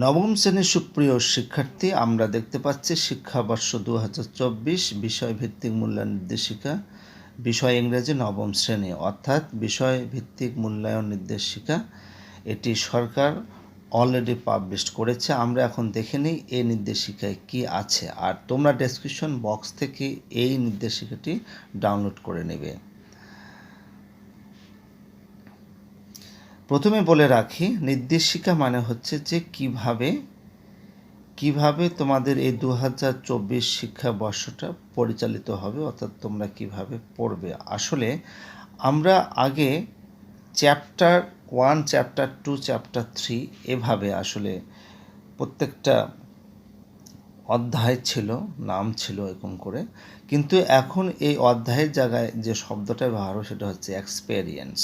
নবম শ্রেণীর সুপ্রিয় শিক্ষার্থী, আমরা দেখতে পাচ্ছি শিক্ষাবর্ষ 2024 বিষয়ভিত্তিক মূল্যায়ন নির্দেশিকা, বিষয় ইংরেজি নবম শ্রেণী, অর্থাৎ বিষয়ভিত্তিক মূল্যায়ন নির্দেশিকা। এটি সরকার অলরেডি পাবলিশ করেছে। আমরা এখন দেখে নিই এই নির্দেশিকায় কি আছে, আর তোমরা ডেসক্রিপশন বক্স থেকে এই নির্দেশিকাটি ডাউনলোড করে নেবে। প্রথমে বলে রাখি, নির্দেশিকা মানে হচ্ছে যে কিভাবে তোমাদের এই 2024 শিক্ষাবর্ষটা পরিচালিত হবে, অর্থাৎ তোমরা কিভাবে পড়বে। আসলে আমরা আগে চ্যাপ্টার 1, চ্যাপ্টার 2, চ্যাপ্টার 3 এভাবে আসলে প্রত্যেকটা অধ্যায় ছিল, নাম ছিল এরকম করে, কিন্তু এখন এই অধ্যায়ের জায়গায় যে শব্দটা ব্যবহার হয় সেটা হচ্ছে এক্সপেরিয়েন্স।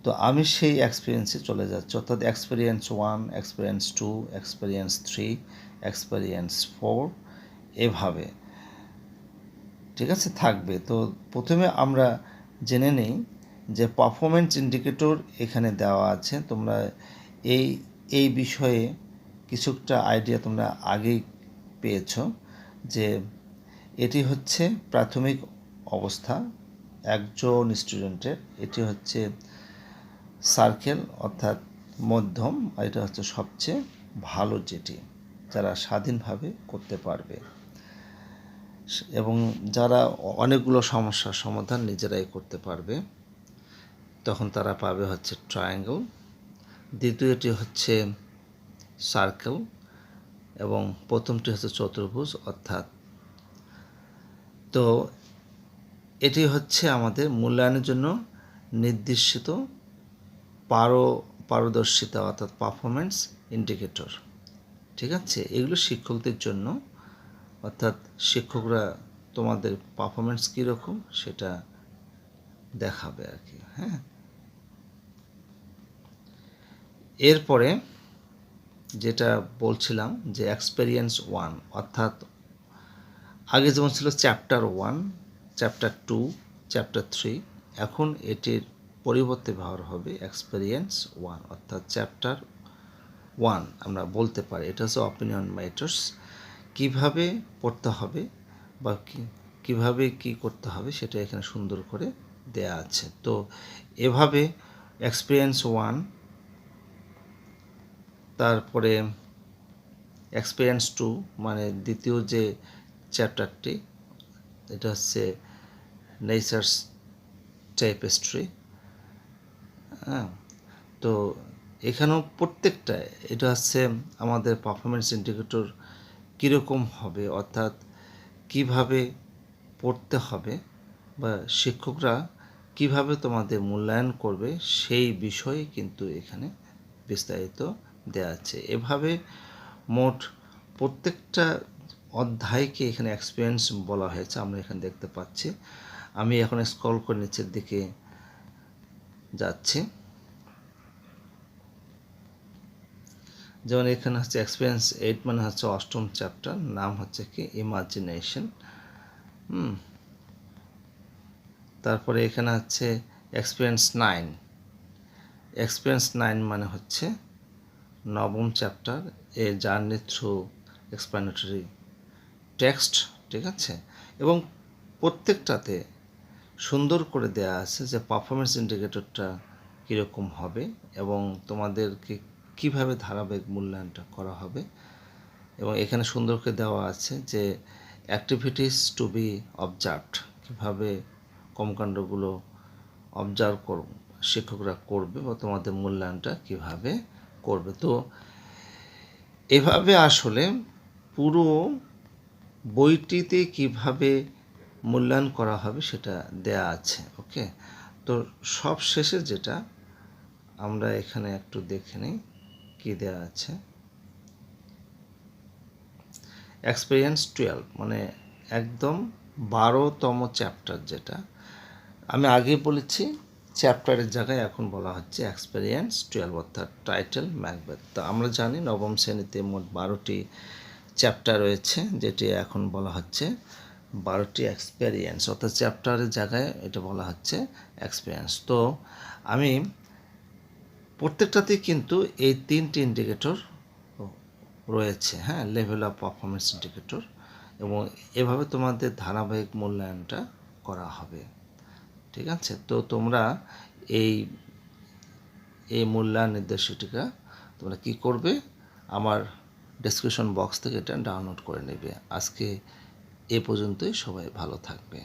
তো আমি সেই এক্সপিরিয়েন্সে চলে যাচ্ছি, অর্থাৎ এক্সপিরিয়েন্স 1, এক্সপিরিয়েন্স 2, এক্সপিরিয়েন্স 3, এক্সপিরিয়েন্স 4 এভাবে, ঠিক আছে, থাকবে। তো প্রথমে আমরা জেনে নেই যে পারফরমেন্স ইন্ডিকেটর এখানে দেওয়া আছে। তোমরা এই বিষয়ে কিছুটা আইডিয়া তোমরা আগেই পেয়েছো যে এটি হচ্ছে প্রাথমিক অবস্থা একজন স্টুডেন্টের, এটি হচ্ছে সার্কেল অর্থাৎ মধ্যম, আর এটা হচ্ছে সবচেয়ে ভালো, যেটি যারা স্বাধীনভাবে করতে পারবে এবং যারা অনেকগুলো সমস্যার সমাধান নিজেরাই করতে পারবে, তখন তারা পাবে হচ্ছে ট্রায়াঙ্গেল। দ্বিতীয়টি হচ্ছে সার্কেল এবং প্রথমটি হচ্ছে চতুর্ভুজ অর্থাৎ। তো এটি হচ্ছে আমাদের মূল্যায়নের জন্য নির্দিষ্ট পারদর্শিতা অর্থাৎ পারফরমেন্স ইন্ডিকেটর, ঠিক আছে। এগুলো শিক্ষকদের জন্য, অর্থাৎ শিক্ষকরা তোমাদের পারফরমেন্স কীরকম সেটা দেখাবে আর কি। হ্যাঁ, এরপরে যেটা বলছিলাম যে এক্সপেরিয়েন্স 1, অর্থাৎ আগে যেমন ছিল চ্যাপ্টার 1, চ্যাপ্টার 2, চ্যাপ্টার 3, এখন এটির পরিবর্তে ব্যবহার হবে এক্সপেরিয়েন্স 1, অর্থাৎ চ্যাপ্টার 1 আমরা বলতে পারি। এটা হচ্ছে অপিনিয়ন ম্যাটার্স। কীভাবে পড়তে হবে বা কীভাবে কী করতে হবে সেটা এখানে সুন্দর করে দেয়া আছে। তো এভাবে এক্সপেরিয়েন্স 1, তারপরে এক্সপেরিয়েন্স 2 মানে দ্বিতীয় যে চ্যাপ্টারটি, এটা হচ্ছে নেচার্স টেপেস্ট্রি। হ্যাঁ, তো এখানেও প্রত্যেকটা, এটা হচ্ছে আমাদের পারফরমেন্স ইন্ডিকেটর কীরকম হবে, অর্থাৎ কিভাবে পড়তে হবে বা শিক্ষকরা কিভাবে তোমাদের মূল্যায়ন করবে সেই বিষয়ে কিন্তু এখানে বিস্তারিত দেওয়া আছে। এভাবে মোট প্রত্যেকটা অধ্যায়কে এখানে এক্সপিরিয়েন্স বলা হয়েছে, আমরা এখানে দেখতে পাচ্ছি। আমি এখন স্ক্রল করে নিচের দিকে যাচ্ছি। যেমন এখানে হচ্ছে এক্সপিরিয়েন্স 8 মানে হচ্ছে অষ্টম চ্যাপ্টার, নাম হচ্ছে কি ইমাজিনেশন। তারপরে এখানে হচ্ছে এক্সপিরিয়েন্স 9, এক্সপিরিয়েন্স 9 মানে হচ্ছে নবম chapter, a journey through explanatory text, ঠিক আছে। এবং প্রত্যেকটাতে সুন্দর করে দেয়া আছে যে পারফরমেন্স ইন্ডিকেটরটা কীরকম হবে এবং তোমাদেরকে কিভাবে ধারাবাহিক মূল্যায়নটা করা হবে। এবং এখানে সুন্দর করে দেওয়া আছে যে অ্যাক্টিভিটিস টু বি অবজার্ভড, কীভাবে কর্মকাণ্ডগুলো অবজার্ভ শিক্ষকরা করবে বা তোমাদের মূল্যায়নটা কিভাবে করবে। তো এভাবে আসলে পুরো বইটিতে কিভাবে মূল্যায়ন করা হবে সেটা দেয়া আছে। ওকে, তো সব শেষে যেটা আমরা এখানে একটু দেখে নিই কী দেওয়া আছে। এক্সপিরিয়েন্স 12 মানে একদম 12তম চ্যাপ্টার, যেটা আমি আগে বলেছি চ্যাপ্টারের জায়গায় এখন বলা হচ্ছে এক্সপিরিয়েন্স 12, অর্থাৎ টাইটেল ম্যাকবেথ। তো আমরা জানি নবম শ্রেণীতে মোট 12টি চ্যাপ্টার রয়েছে, যেটি এখন বলা হচ্ছে 12টি এক্সপিরিয়েন্স, অর্থাৎ চ্যাপ্টারের জায়গায় এটা বলা হচ্ছে এক্সপিরিয়েন্স। তো আমি প্রত্যেকটাতেই কিন্তু এই 3টি ইন্ডিকেটর রয়েছে, হ্যাঁ, লেভেল অফ পারফরমেন্স ইন্ডিকেটর, এবং এভাবে তোমাদের ধারাবাহিক মূল্যায়নটা করা হবে। ঠিক আছে, তো তোমরা এই এই মূল্যায়ন নির্দেশিকা তোমরা কি করবে, আমার ডেসক্রিপশন বক্স থেকে এটা ডাউনলোড করে নেবে। আজকে এ পর্যন্তই, সবাই ভালো থাকবে।